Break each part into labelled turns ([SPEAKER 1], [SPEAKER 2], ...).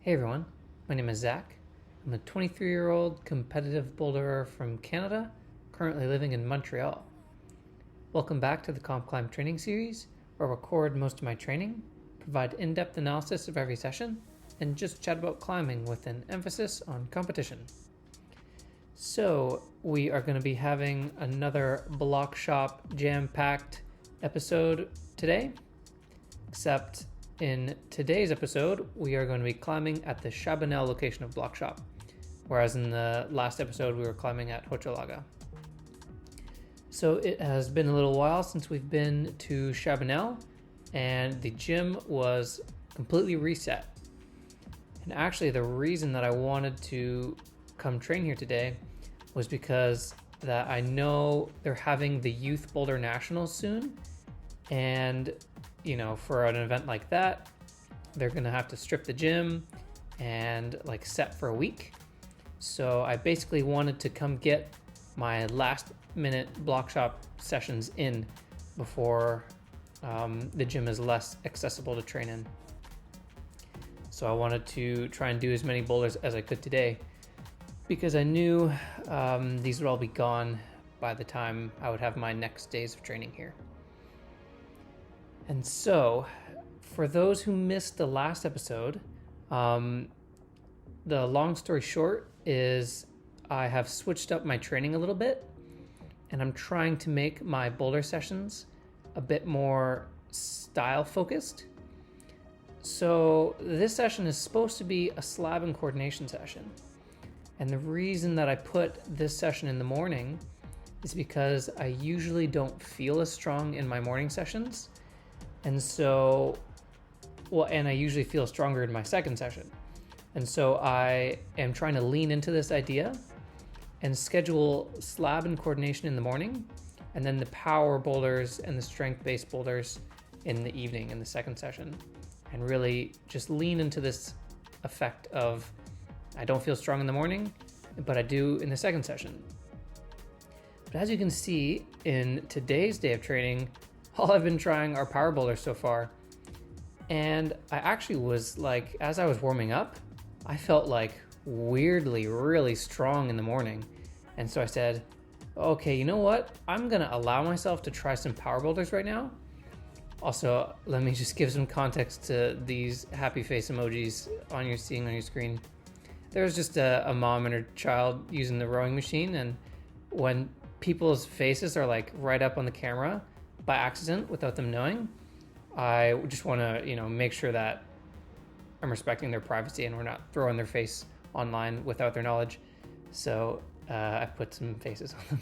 [SPEAKER 1] Hey everyone, my name is Zach. I'm a 23-year-old competitive boulderer from Canada, currently living in Montreal. Welcome back to the COMPCLIMB training series, where I record most of my training, provide in-depth analysis of every session, and just chat about climbing with an emphasis on competition. So we are going to be having another BLOC SHOP jam-packed episode today, except in today's episode, we are going to be climbing at the Chabanel location of BLOC SHOP, whereas in the last episode, we were climbing at Hochelaga. So it has been a little while since we've been to Chabanel, and the gym was completely reset. And actually, the reason that I wanted to come train here today was because that I know they're having the Youth Boulder Nationals soon, and you know, for an event like that, they're gonna have to strip the gym and like set for a week. So I basically wanted to come get my last minute BLOC SHOP sessions in before the gym is less accessible to train in. So I wanted to try and do as many boulders as I could today, because I knew these would all be gone by the time I would have my next days of training here. And so, for those who missed the last episode, the long story short is I have switched up my training a little bit, and I'm trying to make my boulder sessions a bit more style focused. So this session is supposed to be a slab and coordination session. And the reason that I put this session in the morning is because I usually don't feel as strong in my morning sessions. And so, and I usually feel stronger in my second session. And so I am trying to lean into this idea and schedule slab and coordination in the morning, and then the power boulders and the strength-based boulders in the evening in the second session. And really just lean into this effect of, I don't feel strong in the morning, but I do in the second session. But as you can see in today's day of training, all I've been trying are power boulders so far. And I actually was like, as I was warming up, I felt like weirdly really strong in the morning. And so I said, okay, you know what? I'm gonna allow myself to try some power boulders right now. Also, let me just give some context to these happy face emojis seeing on your screen. There's just a mom and her child using the rowing machine, and when people's faces are like right up on the camera by accident without them knowing, I just want to, make sure that I'm respecting their privacy and we're not throwing their face online without their knowledge. So I put some faces on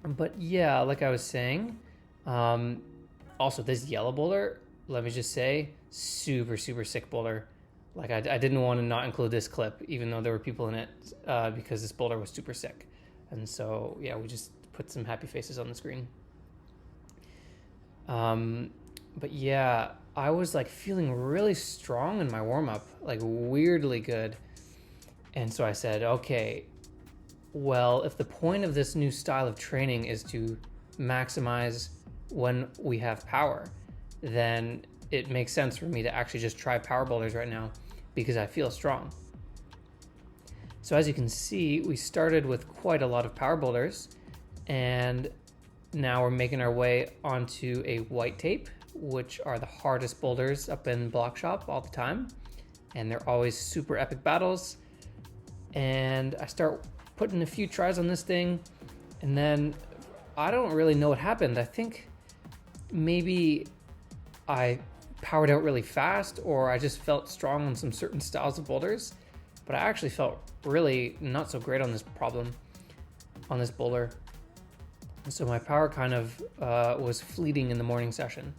[SPEAKER 1] them. But yeah, like I was saying, also this yellow boulder, let me just say, super sick boulder. Like I didn't want to not include this clip, even though there were people in it, because this boulder was super sick. And so yeah, we just put some happy faces on the screen. But yeah, I was like feeling really strong in my warm-up, like weirdly good. And so I said, okay, well, if the point of this new style of training is to maximize when we have power, then it makes sense for me to actually just try power boulders right now because I feel strong. So as you can see, we started with quite a lot of power boulders, and now we're making our way onto a white tape, which are the hardest boulders up in BLOC SHOP all the time. And they're always super epic battles. And I start putting a few tries on this thing, and then I don't really know what happened. I think maybe I powered out really fast, or I just felt strong on some certain styles of boulders, but I actually felt really not so great on this boulder. So my power kind of was fleeting in the morning session.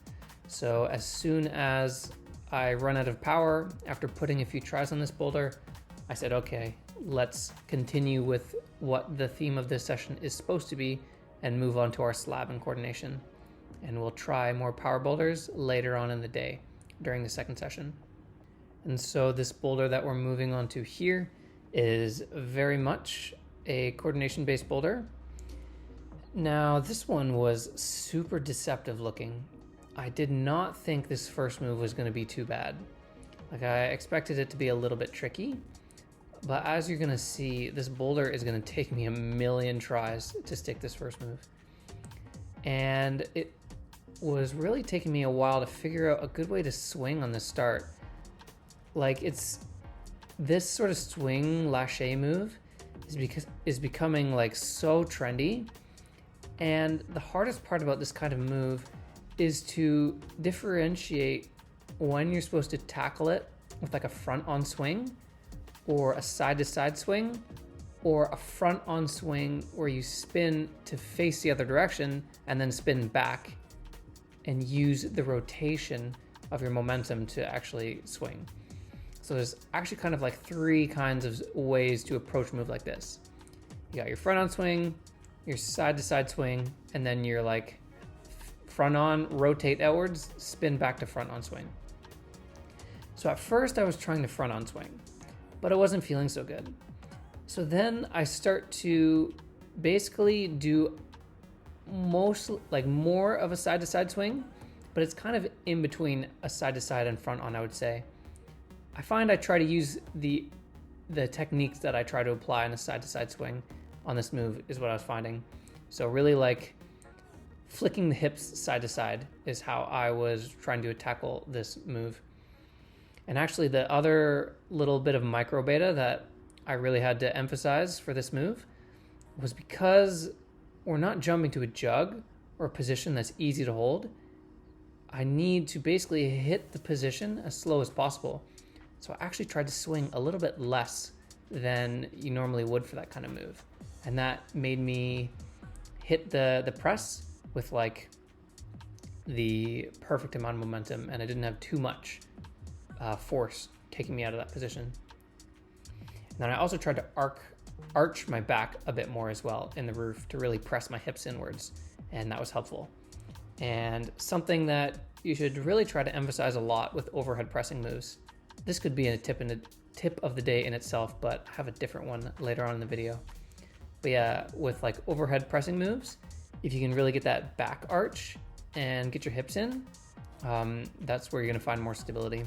[SPEAKER 1] So as soon as I run out of power after putting a few tries on this boulder, I said, okay, let's continue with what the theme of this session is supposed to be and move on to our slab and coordination. And we'll try more power boulders later on in the day during the second session. And so this boulder that we're moving on to here is very much a coordination-based boulder. Now, this one was super deceptive looking. I did not think this first move was going to be too bad. Like, I expected it to be a little bit tricky, but as you're gonna see, this boulder is gonna take me a million tries to stick this first move. And it was really taking me a while to figure out a good way to swing on the start. Like, it's this sort of swing lâché move is becoming like so trendy. And the hardest part about this kind of move is to differentiate when you're supposed to tackle it with like a front on swing or a side to side swing, or a front on swing where you spin to face the other direction and then spin back and use the rotation of your momentum to actually swing. So there's actually kind of like three kinds of ways to approach a move like this. You got your front on swing, your side to side swing, and then your like front on, rotate outwards, spin back to front on swing. So at first I was trying to front on swing, but it wasn't feeling so good. So then I start to basically do more of a side to side swing, but it's kind of in between a side to side and front on, I would say. I find I try to use the techniques that I try to apply in a side to side swing on this move is what I was finding. So really like flicking the hips side to side is how I was trying to tackle this move. And actually the other little bit of micro beta that I really had to emphasize for this move was because we're not jumping to a jug or a position that's easy to hold. I need to basically hit the position as slow as possible. So I actually tried to swing a little bit less than you normally would for that kind of move. And that made me hit the press with like the perfect amount of momentum, and I didn't have too much force taking me out of that position. And then I also tried to arch my back a bit more as well in the roof to really press my hips inwards, and that was helpful. And something that you should really try to emphasize a lot with overhead pressing moves. This could be a tip of the day in itself, but I have a different one later on in the video. But yeah, with like overhead pressing moves, if you can really get that back arch and get your hips in, that's where you're gonna find more stability.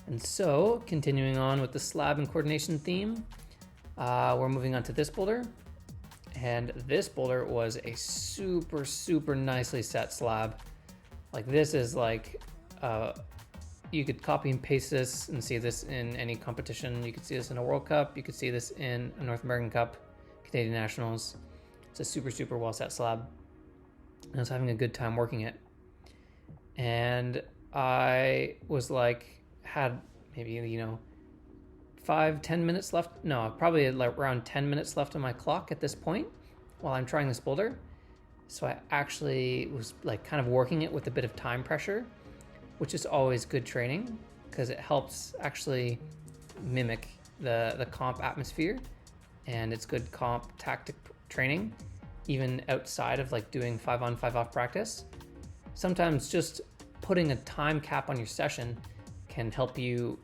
[SPEAKER 1] And so, continuing on with the slab and coordination theme, we're moving on to this boulder. And this boulder was a super, super nicely set slab. Like, this is like, you could copy and paste this and see this in any competition. You could see this in a World Cup. You could see this in a North American Cup, Canadian Nationals. It's a super, super well set slab. And I was having a good time working it. And I was like, had maybe, 5-10 minutes left. No, probably like around 10 minutes left on my clock at this point while I'm trying this boulder. So I actually was like kind of working it with a bit of time pressure, which is always good training because it helps actually mimic the comp atmosphere, and it's good comp tactic training even outside of like doing 5-on 5-off practice. Sometimes just putting a time cap on your session can help you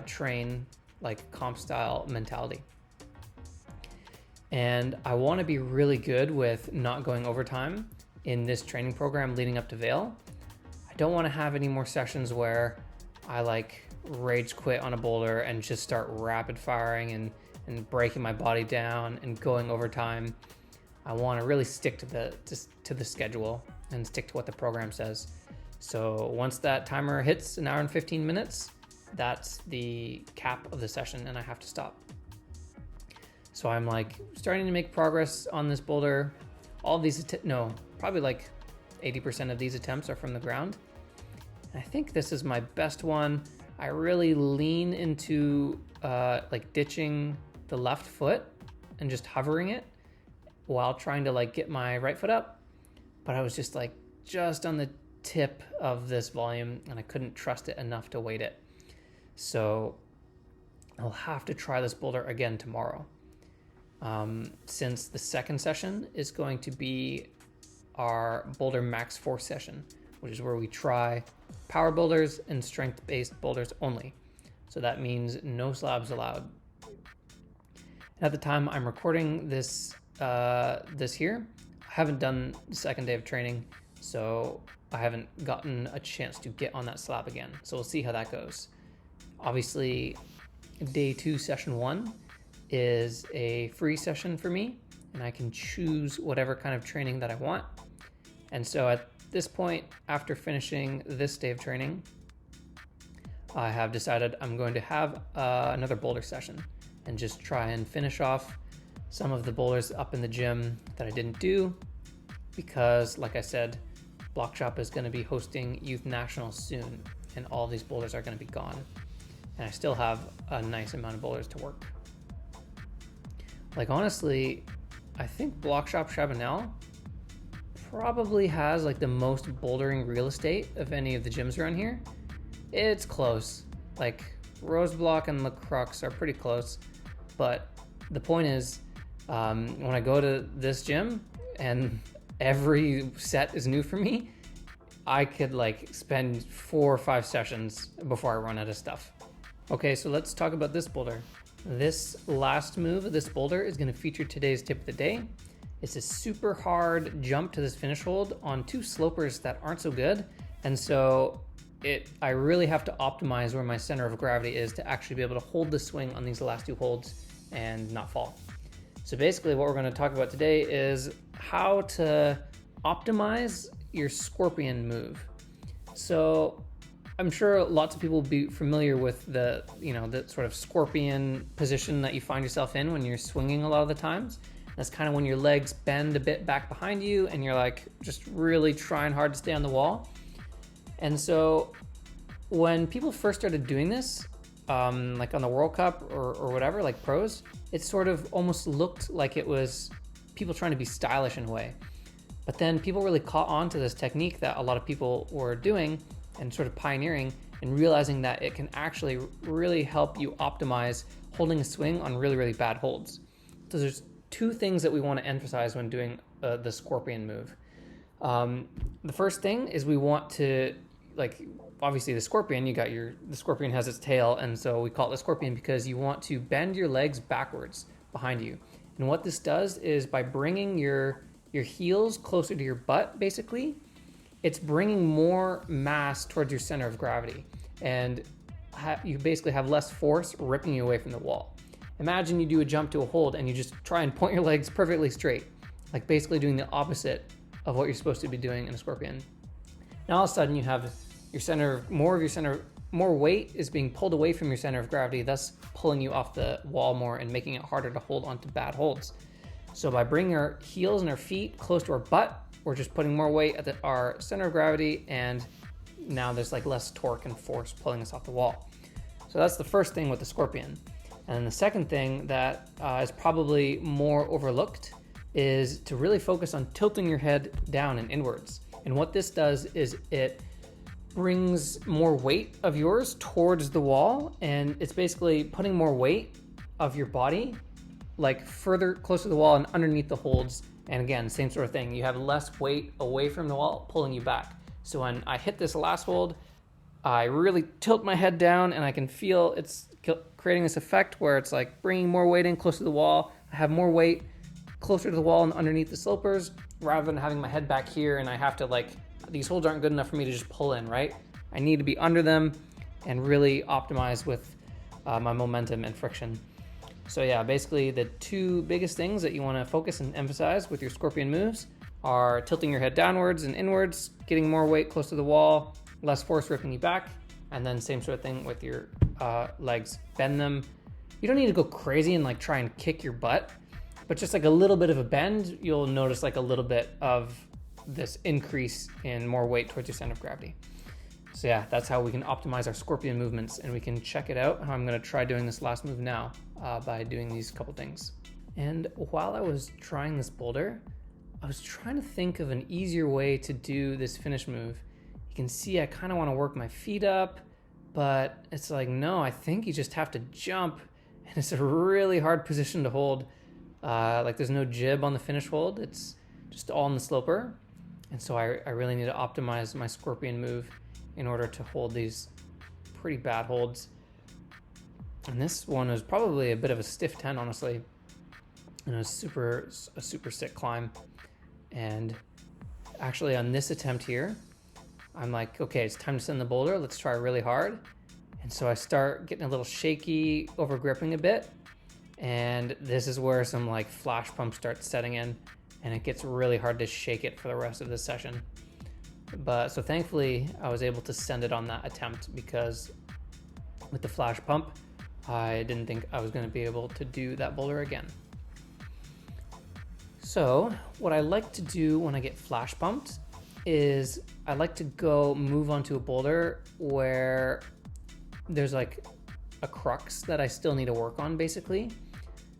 [SPEAKER 1] train like comp style mentality. And I want to be really good with not going overtime in this training program leading up to Vail. I don't want to have any more sessions where I like rage quit on a boulder and just start rapid firing and breaking my body down and going overtime. I want to really stick to the schedule and stick to what the program says. So once that timer hits 1 hour and 15 minutes, that's the cap of the session and I have to stop. So I'm like starting to make progress on this boulder. All of these, probably like 80% of these attempts are from the ground. And I think this is my best one. I really lean into like ditching the left foot and just hovering it while trying to like get my right foot up. But I was just on the tip of this volume and I couldn't trust it enough to weight it. So I'll have to try this boulder again tomorrow. Since the second session is going to be our boulder max force session, which is where we try power boulders and strength-based boulders only. So that means no slabs allowed. At the time I'm recording this here, I haven't done the second day of training, So I haven't gotten a chance to get on that slab again. So we'll see how that goes. Obviously, day 2, session 1 is a free session for me, and I can choose whatever kind of training that I want. And so at this point, after finishing this day of training, I have decided I'm going to have another boulder session and just try and finish off some of the boulders up in the gym that I didn't do, because like I said, BLOC SHOP is going to be hosting Youth Nationals soon, and all these boulders are going to be gone. And I still have a nice amount of boulders to work. Like honestly, I think BLOC SHOP Chabanel probably has like the most bouldering real estate of any of the gyms around here. It's close. Like Rose Block and La Crux are pretty close, but the point is, when I go to this gym and every set is new for me, I could like spend 4 or 5 sessions before I run out of stuff. Okay, so let's talk about this boulder. This last move of this boulder is going to feature today's tip of the day. It's a super hard jump to this finish hold on 2 slopers that aren't so good, and so I really have to optimize where my center of gravity is to actually be able to hold the swing on these last 2 holds and not fall. So basically what we're going to talk about today is how to optimize your scorpion move. So I'm sure lots of people will be familiar with the sort of scorpion position that you find yourself in when you're swinging a lot of the times. That's kind of when your legs bend a bit back behind you and you're like just really trying hard to stay on the wall. And so when people first started doing this, like on the World Cup or whatever, like pros, it sort of almost looked like it was people trying to be stylish in a way. But then people really caught on to this technique that a lot of people were doing and sort of pioneering, and realizing that it can actually really help you optimize holding a swing on really, really bad holds. So there's 2 things that we want to emphasize when doing the scorpion move. The first thing is we want to, like, obviously the scorpion, the scorpion has its tail, and so we call it the scorpion because you want to bend your legs backwards behind you. And what this does is by bringing your heels closer to your butt, basically, it's bringing more mass towards your center of gravity, and you basically have less force ripping you away from the wall. Imagine you do a jump to a hold and you just try and point your legs perfectly straight, like basically doing the opposite of what you're supposed to be doing in a scorpion. Now all of a sudden you have more weight is being pulled away from your center of gravity, thus pulling you off the wall more and making it harder to hold onto bad holds. So by bringing our heels and our feet close to our butt, we're just putting more weight at our center of gravity, and now there's like less torque and force pulling us off the wall. So that's the first thing with the scorpion. And then the second thing that is probably more overlooked is to really focus on tilting your head down and inwards. And what this does is it brings more weight of yours towards the wall, and it's basically putting more weight of your body like further close to the wall and underneath the holds. And again, same sort of thing. You have less weight away from the wall pulling you back. So when I hit this last hold, I really tilt my head down and I can feel it's creating this effect where it's like bringing more weight in close to the wall. I have more weight closer to the wall and underneath the slopers rather than having my head back here, and I have to these holds aren't good enough for me to just pull in, right? I need to be under them and really optimize with my momentum and friction. So yeah, basically the 2 biggest things that you want to focus and emphasize with your scorpion moves are tilting your head downwards and inwards, getting more weight close to the wall, less force ripping you back, and then same sort of thing with your legs. Bend them. You don't need to go crazy and like try and kick your butt, but just like a little bit of a bend, you'll notice like a little bit of this increase in more weight towards your center of gravity. So yeah, that's how we can optimize our scorpion movements, and we can check it out. I'm going to try doing this last move now by doing these couple things. And while I was trying this boulder, I was trying to think of an easier way to do this finish move. You can see I kind of want to work my feet up, but it's like, no, I think you just have to jump, and it's a really hard position to hold. Like there's no jib on the finish hold. It's just all in the sloper. And so I really need to optimize my scorpion move in order to hold these pretty bad holds. And this one was probably a bit of a stiff 10, honestly. And it was a super sick climb. And actually on this attempt here, I'm like, okay, it's time to send the boulder. Let's try really hard. And so I start getting a little shaky, over gripping a bit. And this is where some like flash pump starts setting in, and it gets really hard to shake it for the rest of the session. But so thankfully I was able to send it on that attempt, because with the flash pump, I didn't think I was going to be able to do that boulder again. So what I like to do when I get flash pumped is I like to move onto a boulder where there's like a crux that I still need to work on, basically.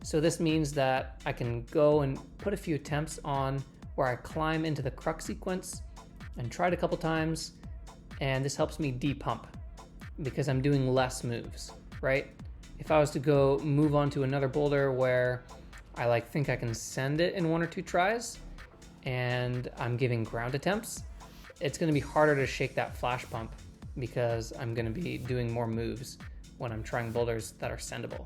[SPEAKER 1] So this means that I can go and put a few attempts on where I climb into the crux sequence and try it a couple times, and this helps me de-pump because I'm doing less moves, right? If I was to go move on to another boulder where I think I can send it in 1 or 2 tries and I'm giving ground attempts, it's going to be harder to shake that flash pump because I'm going to be doing more moves when I'm trying boulders that are sendable.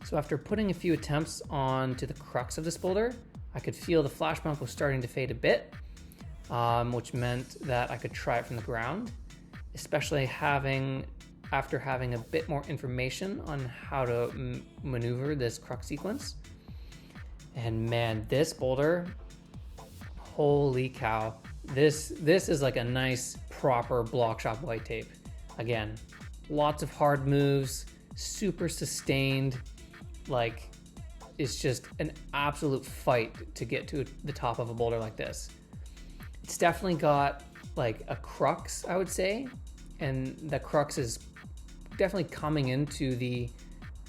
[SPEAKER 1] So after putting a few attempts onto the crux of this boulder, I could feel the flash pump was starting to fade a bit, which meant that I could try it from the ground, especially after having a bit more information on how to maneuver this crux sequence. And man, this boulder, holy cow, this is like a nice proper BLOC SHOP white tape. Again, lots of hard moves, super sustained, like it's just an absolute fight to get to the top of a boulder like this. It's definitely got like a crux, I would say, and the crux is definitely coming into the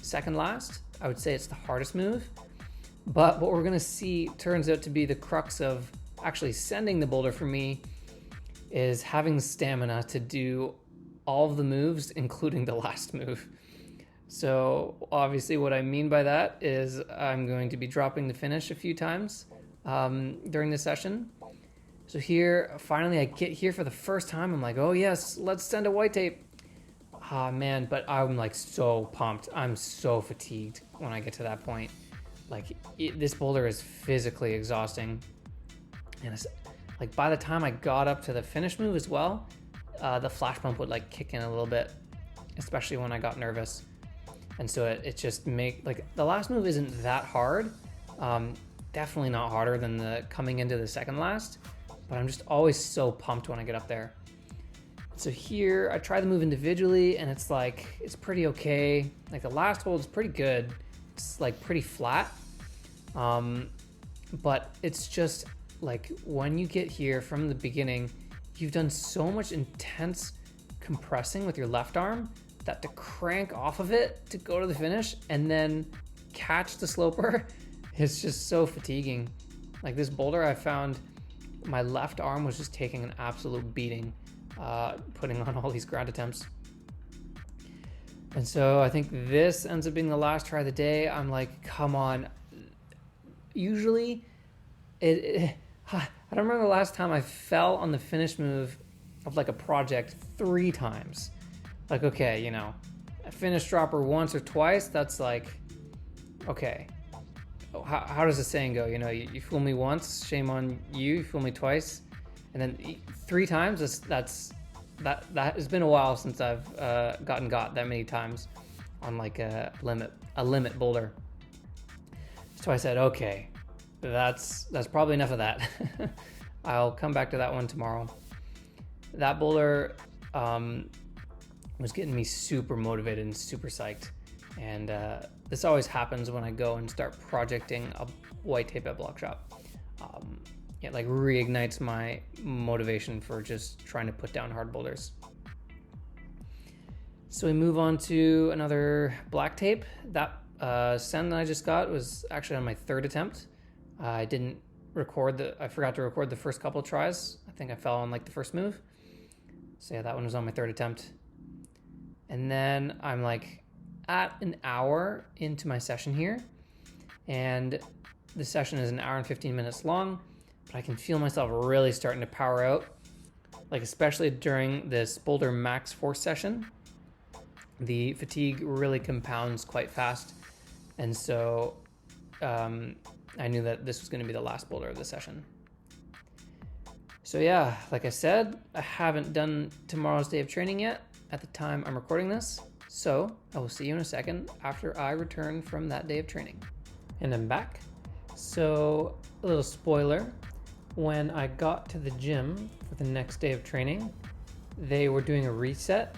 [SPEAKER 1] second last. I would say it's the hardest move, but what we're gonna see turns out to be the crux of actually sending the boulder for me is having the stamina to do all of the moves, including the last move. So obviously what I mean by that is I'm going to be dropping the finish a few times during the session. So here, finally I get here for the first time. I'm like, oh yes, let's send a white tape. Ah man, but I'm like so pumped. I'm so fatigued when I get to that point. Like this boulder is physically exhausting. And it's like by the time I got up to the finish move as well, the flash pump would like kick in a little bit, especially when I got nervous. And so it just like the last move isn't that hard. Definitely not harder than the coming into the second last, but I'm just always so pumped when I get up there. So here I try the move individually and it's like, it's pretty okay. Like the last hold is pretty good. It's like pretty flat. But it's just like when you get here from the beginning, you've done so much intense compressing with your left arm that to crank off of it to go to the finish and then catch the sloper is just so fatiguing. Like this boulder, I found my left arm was just taking an absolute beating, putting on all these ground attempts. And so I think this ends up being the last try of the day. I'm like, come on. Usually, I don't remember the last time I fell on the finish move of like a project 3 times. Like, okay, you know, a finish dropper once or twice, that's like, okay. How does the saying go? You know, you fool me once, shame on you. You fool me twice, and then 3 times. That has been a while since I've gotten got that many times on like a limit boulder. So I said, okay, that's probably enough of that. I'll come back to that one tomorrow. That boulder was getting me super motivated and super psyched. And this always happens when I go and start projecting a white tape at BLOC SHOP. It like reignites my motivation for just trying to put down hard boulders. So we move on to another black tape. That send that I just got was actually on my 3rd attempt. I forgot to record the first couple of tries. I think I fell on like the first move. So yeah, that one was on my 3rd attempt. And then I'm like at an hour into my session here, and the session is an hour and 15 minutes long, but I can feel myself really starting to power out, like especially during this boulder max force session. The fatigue really compounds quite fast, and so I knew that this was going to be the last boulder of the session. So yeah, like I said, I haven't done tomorrow's day of training yet at the time I'm recording this. So I will see you in a second after I return from that day of training. And I'm back. So a little spoiler, when I got to the gym for the next day of training, they were doing a reset,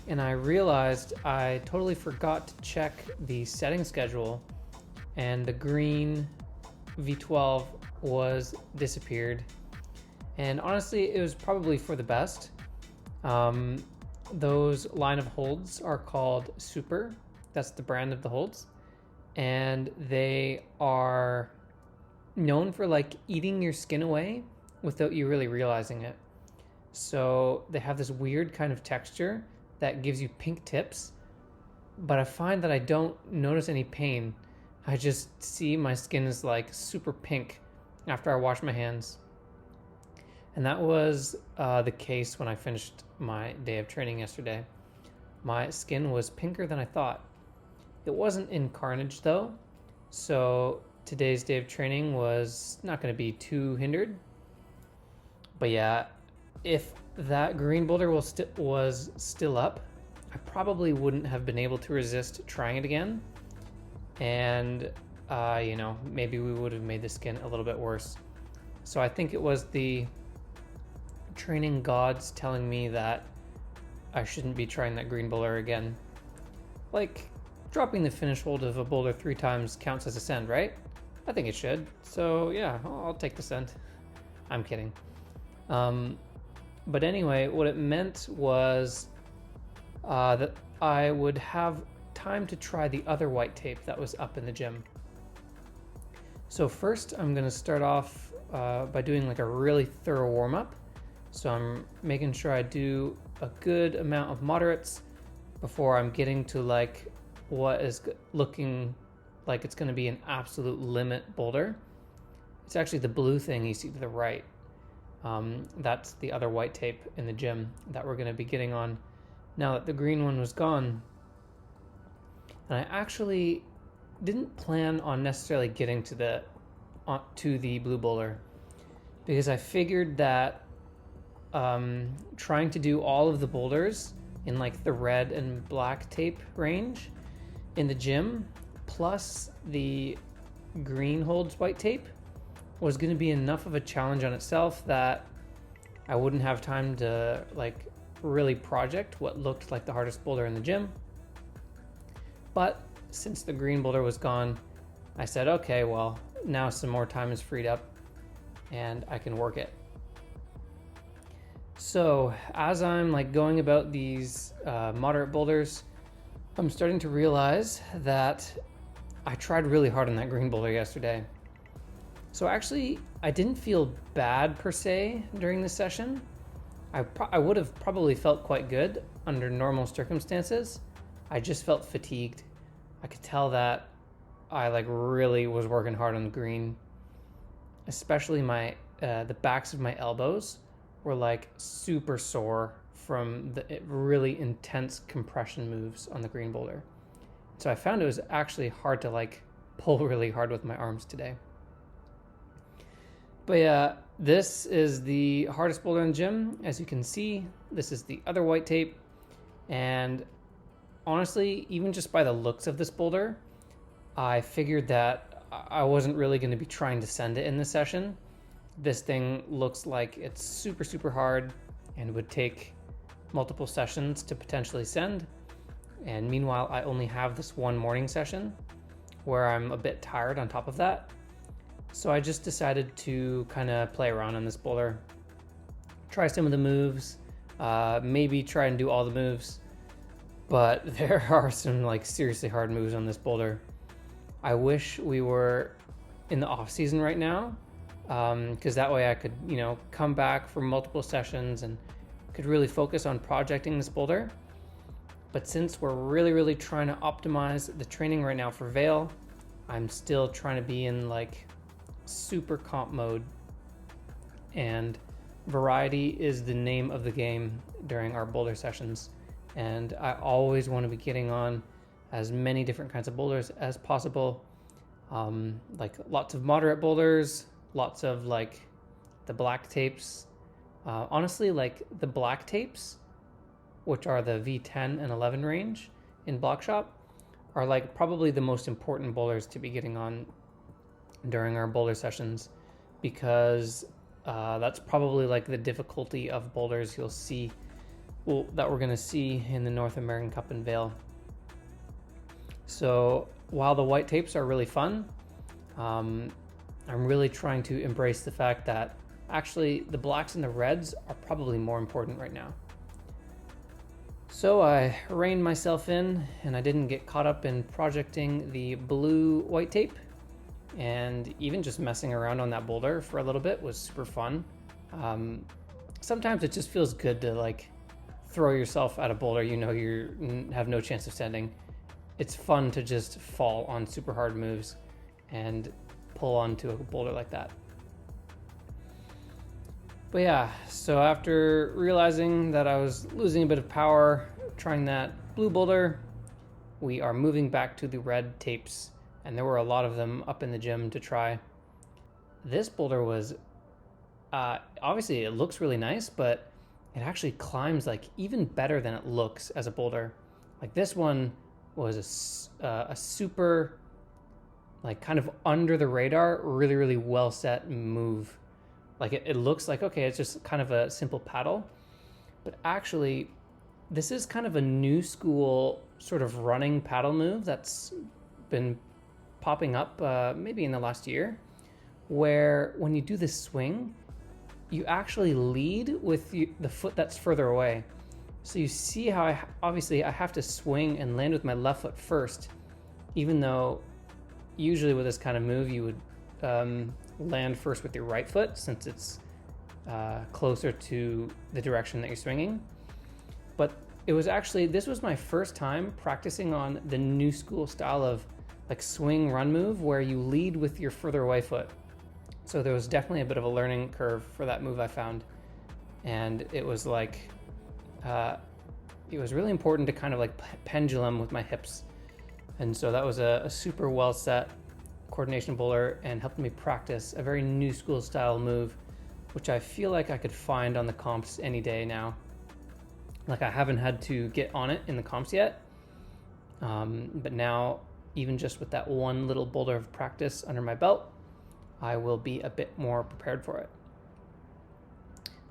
[SPEAKER 1] and I realized I totally forgot to check the setting schedule, and the green V12 was disappeared. And honestly, it was probably for the best. Those line of holds are called Super. That's the brand of the holds. And they are known for like eating your skin away without you really realizing it. So they have this weird kind of texture that gives you pink tips, but I find that I don't notice any pain. I just see my skin is like super pink after I wash my hands. And that was the case when I finished my day of training yesterday. My skin was pinker than I thought. It wasn't in carnage though, so today's day of training was not going to be too hindered. But yeah, if that green boulder was still up, I probably wouldn't have been able to resist trying it again. And, maybe we would have made the skin a little bit worse. So I think it was the training gods telling me that I shouldn't be trying that green boulder again. Like, dropping the finish hold of a boulder 3 times counts as a send, right? I think it should. So yeah, I'll take the send. I'm kidding. But anyway, what it meant was that I would have time to try the other white tape that was up in the gym. So first, I'm going to start off by doing like a really thorough warm-up. So I'm making sure I do a good amount of moderates before I'm getting to like what is looking like it's going to be an absolute limit boulder. It's actually the blue thing you see to the right. That's the other white tape in the gym that we're going to be getting on now that the green one was gone. And I actually didn't plan on necessarily getting to the blue boulder, because I figured that trying to do all of the boulders in like the red and black tape range in the gym plus the green holds white tape was going to be enough of a challenge on itself that I wouldn't have time to like really project what looked like the hardest boulder in the gym. But since the green boulder was gone, I said, okay, well, now some more time is freed up and I can work it. So as I'm like going about these moderate boulders, I'm starting to realize that I tried really hard on that green boulder yesterday. So actually, I didn't feel bad per se during this session. I would have probably felt quite good under normal circumstances. I just felt fatigued. I could tell that I like really was working hard on the green, especially my the backs of my elbows were like super sore from the really intense compression moves on the green boulder. So I found it was actually hard to like pull really hard with my arms today. But yeah, this is the hardest boulder in the gym. As you can see, this is the other white tape. And honestly, even just by the looks of this boulder, I figured that I wasn't really going to be trying to send it in this session. This thing looks like it's super, super hard and would take multiple sessions to potentially send. And meanwhile, I only have this one morning session where I'm a bit tired on top of that. So I just decided to kind of play around on this boulder, try some of the moves, maybe try and do all the moves. But there are some like seriously hard moves on this boulder. I wish we were in the off season right now, because that way I could, come back for multiple sessions and could really focus on projecting this boulder. But since we're really, really trying to optimize the training right now for Vail, I'm still trying to be in like super comp mode. And variety is the name of the game during our boulder sessions. And I always want to be getting on as many different kinds of boulders as possible. Like lots of moderate boulders, lots of like the black tapes, Honestly, like the black tapes, which are the V10 and 11 range in BLOC SHOP, are like probably the most important boulders to be getting on during our boulder sessions, because that's probably like the difficulty of boulders you'll see, that we're going to see in the North American Cup and Vail. So while the white tapes are really fun, I'm really trying to embrace the fact that actually the blacks and the reds are probably more important right now. So I reined myself in, and I didn't get caught up in projecting the blue white tape, and even just messing around on that boulder for a little bit was super fun. Sometimes it just feels good to like throw yourself at a boulder you know you have no chance of standing. It's fun to just fall on super hard moves and pull onto a boulder like that. But yeah, so after realizing that I was losing a bit of power trying that blue boulder, we are moving back to the red tapes, and there were a lot of them up in the gym to try. This boulder was, obviously it looks really nice, but it actually climbs like even better than it looks as a boulder. Like this one was a super, like kind of under the radar, really, really well set move. Like it looks like, okay, it's just kind of a simple paddle, but actually this is kind of a new school sort of running paddle move that's been popping up maybe in the last year, where when you do this swing, you actually lead with the foot that's further away. So you see how obviously I have to swing and land with my left foot first, even though usually with this kind of move you would land first with your right foot, since it's closer to the direction that you're swinging. But it was actually, this was my first time practicing on the new school style of like swing run move where you lead with your further away foot. So there was definitely a bit of a learning curve for that move, I found. And it was like, it was really important to kind of like pendulum with my hips. And so that was a super well set coordination bowler, and helped me practice a very new school style move, which I feel like I could find on the comps any day now. Like I haven't had to get on it in the comps yet, but now even just with that one little boulder of practice under my belt, I will be a bit more prepared for it.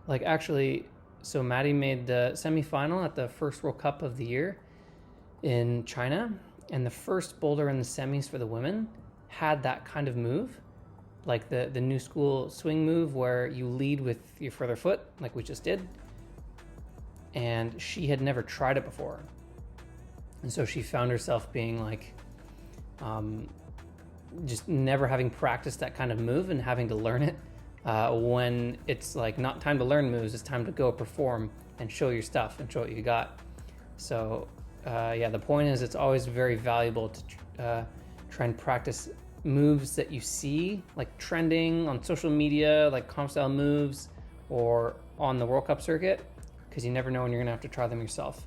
[SPEAKER 1] Like actually, so Maddie made the semifinal at the first World Cup of the year in China, and the first boulder in the semis for the women had that kind of move, like the new school swing move where you lead with your further foot, like we just did. And she had never tried it before. And so she found herself being like, just never having practiced that kind of move and having to learn it when it's like not time to learn moves, it's time to go perform and show your stuff and show what you got. So yeah, the point is it's always very valuable to try and practice moves that you see like trending on social media, like comp style moves, or on the World Cup circuit, because you never know when you're gonna have to try them yourself.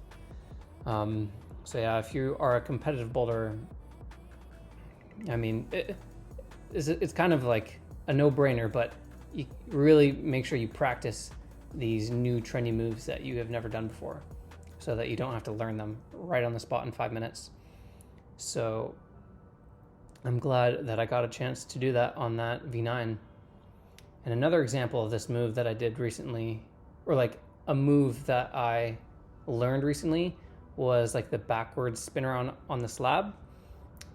[SPEAKER 1] So yeah, if you are a competitive boulder, I mean, it's kind of like a no-brainer, but you really make sure you practice these new trendy moves that you have never done before, so that you don't have to learn them right on the spot in 5 minutes. So I'm glad that I got a chance to do that on that V9. And another example of this move that I did recently, or like a move that I learned recently, was like the backwards spin around on the slab.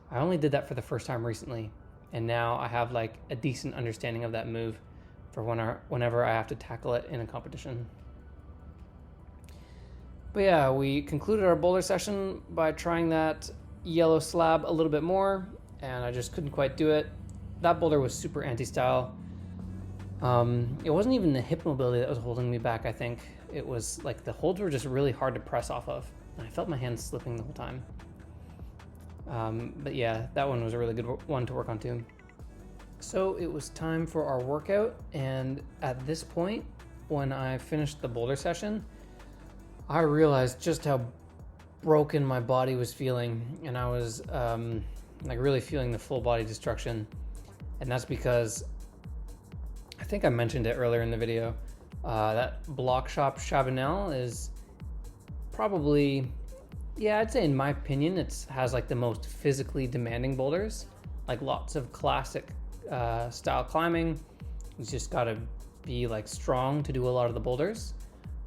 [SPEAKER 1] I only did that for the first time recently, and now I have like a decent understanding of that move for whenever I have to tackle it in a competition. But yeah, we concluded our boulder session by trying that yellow slab a little bit more, and I just couldn't quite do it. That boulder was super anti-style. It wasn't even the hip mobility that was holding me back, I think. It was like the holds were just really hard to press off of, and I felt my hands slipping the whole time. But yeah, that one was a really good one to work on too. So it was time for our workout, and at this point, when I finished the boulder session, I realized just how broken my body was feeling, and I was like really feeling the full body destruction. And that's because, I think I mentioned it earlier in the video, That BLOC SHOP GRIND is probably, yeah, I'd say in my opinion, it has like the most physically demanding boulders, like lots of classic style climbing. You just gotta be like strong to do a lot of the boulders.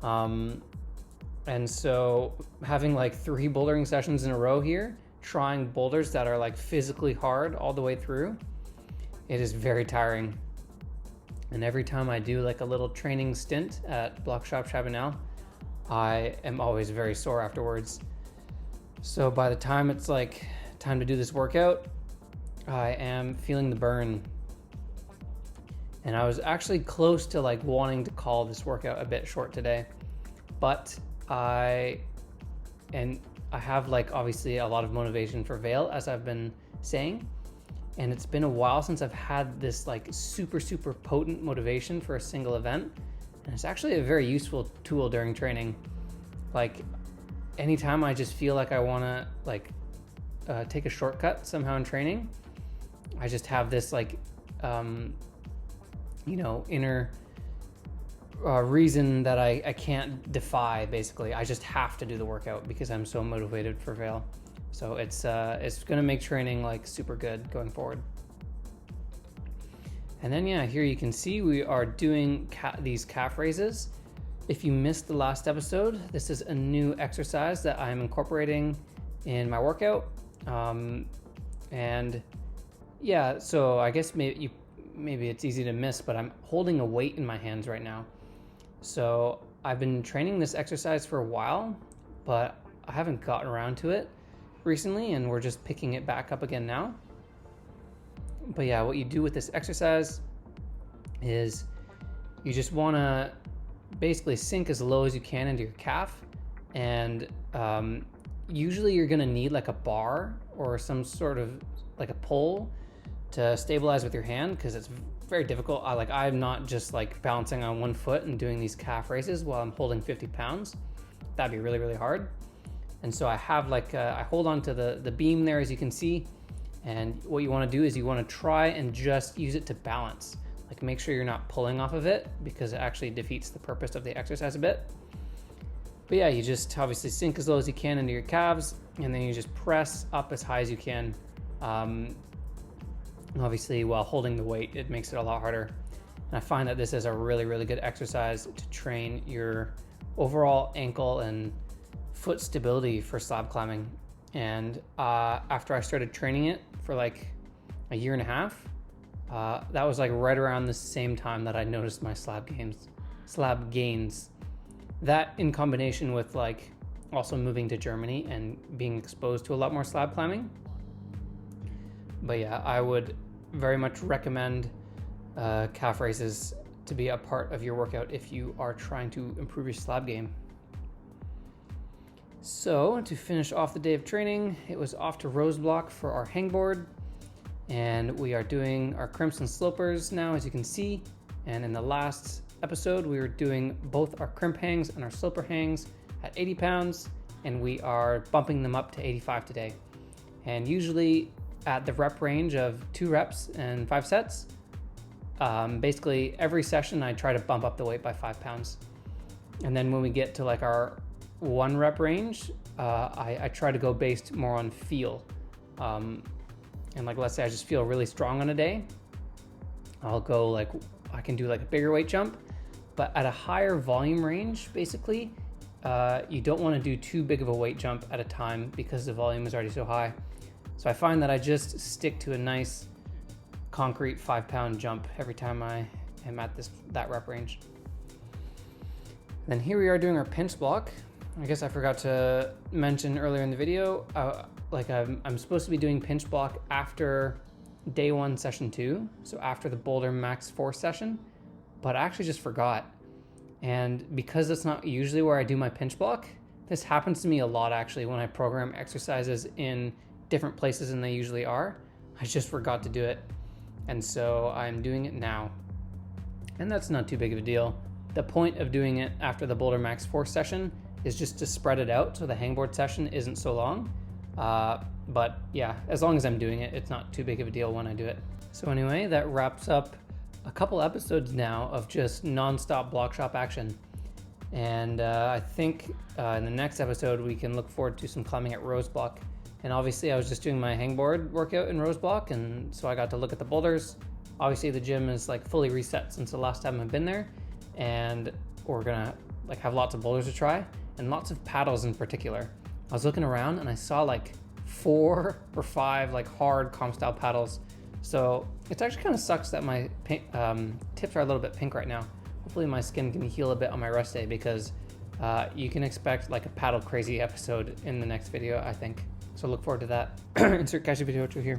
[SPEAKER 1] And so having like 3 bouldering sessions in a row here, trying boulders that are like physically hard all the way through, it is very tiring. And every time I do like a little training stint at BLOC SHOP GRIND, I am always very sore afterwards. So by the time it's like time to do this workout, I am feeling the burn. And I was actually close to like wanting to call this workout a bit short today, but I have like obviously a lot of motivation for Vail, as I've been saying. And it's been a while since I've had this like super potent motivation for a single event. And it's actually a very useful tool during training. Like anytime I just feel like I want to like take a shortcut somehow in training, I just have this like, inner reason that I can't defy, basically. I just have to do the workout because I'm so motivated for Vail. So it's gonna make training like super good going forward. And then yeah, here you can see we are doing these calf raises. If you missed the last episode, this is a new exercise that I'm incorporating in my workout. And yeah, so I guess maybe it's easy to miss, but I'm holding a weight in my hands right now. So I've been training this exercise for a while, but I haven't gotten around to it recently, and we're just picking it back up again now. But yeah, what you do with this exercise is you just want to basically sink as low as you can into your calf, and usually you're going to need like a bar or some sort of like a pole to stabilize with your hand, because it's very difficult. I'm not just like balancing on one foot and doing these calf raises while I'm holding 50 pounds. That'd be really hard. And so I have like, I hold on to the beam there, as you can see. And what you want to do is you want to try and just use it to balance. Like make sure you're not pulling off of it, because it actually defeats the purpose of the exercise a bit. But yeah, you just obviously sink as low as you can into your calves, and then you just press up as high as you can. Obviously, while holding the weight, it makes it a lot harder. And I find that this is a really good exercise to train your overall ankle and foot stability for slab climbing. And after I started training it for like a year and a half, that was like right around the same time that I noticed my slab gains. That in combination with like also moving to Germany and being exposed to a lot more slab climbing. But yeah, I would very much recommend calf raises to be a part of your workout if you are trying to improve your slab game. So to finish off the day of training, it was off to Roseblock for our hangboard, and we are doing our crimps and slopers now, as you can see. And in the last episode, we were doing both our crimp hangs and our sloper hangs at 80 pounds, and we are bumping them up to 85 today. And usually at the rep range of 2 reps and 5 sets, basically every session I try to bump up the weight by 5 pounds. And then when we get to like our 1 rep range, I try to go based more on feel. And like, let's say I just feel really strong on a day, I'll go like, I can do like a bigger weight jump, but at a higher volume range, basically, you don't want to do too big of a weight jump at a time because the volume is already so high. So I find that I just stick to a nice concrete 5-pound jump every time I am at that rep range. Then here we are doing our pinch block. I guess I forgot to mention earlier in the video, I'm supposed to be doing pinch block after day 1, session 2, so after the Boulder Max 4 session, but I actually just forgot. And because that's not usually where I do my pinch block, this happens to me a lot actually when I program exercises in different places than they usually are. I just forgot to do it, and so I'm doing it now. And that's not too big of a deal. The point of doing it after the Boulder Max 4 session is just to spread it out so the hangboard session isn't so long. But yeah, as long as I'm doing it, it's not too big of a deal when I do it. So anyway, that wraps up a couple episodes now of just non-stop block shop action. And I think in the next episode we can look forward to some climbing at Rose Block. And obviously I was just doing my hangboard workout in Rose Block, and so I got to look at the boulders. Obviously the gym is like fully reset since the last time I've been there, and we're gonna like have lots of boulders to try and lots of paddles in particular. I was looking around and I saw like 4 or 5 like hard comp style paddles. So it actually kind of sucks that my tips are a little bit pink right now. Hopefully my skin can heal a bit on my rest day, because you can expect like a paddle crazy episode in the next video, I think. So look forward to that. Insert Kashi video here.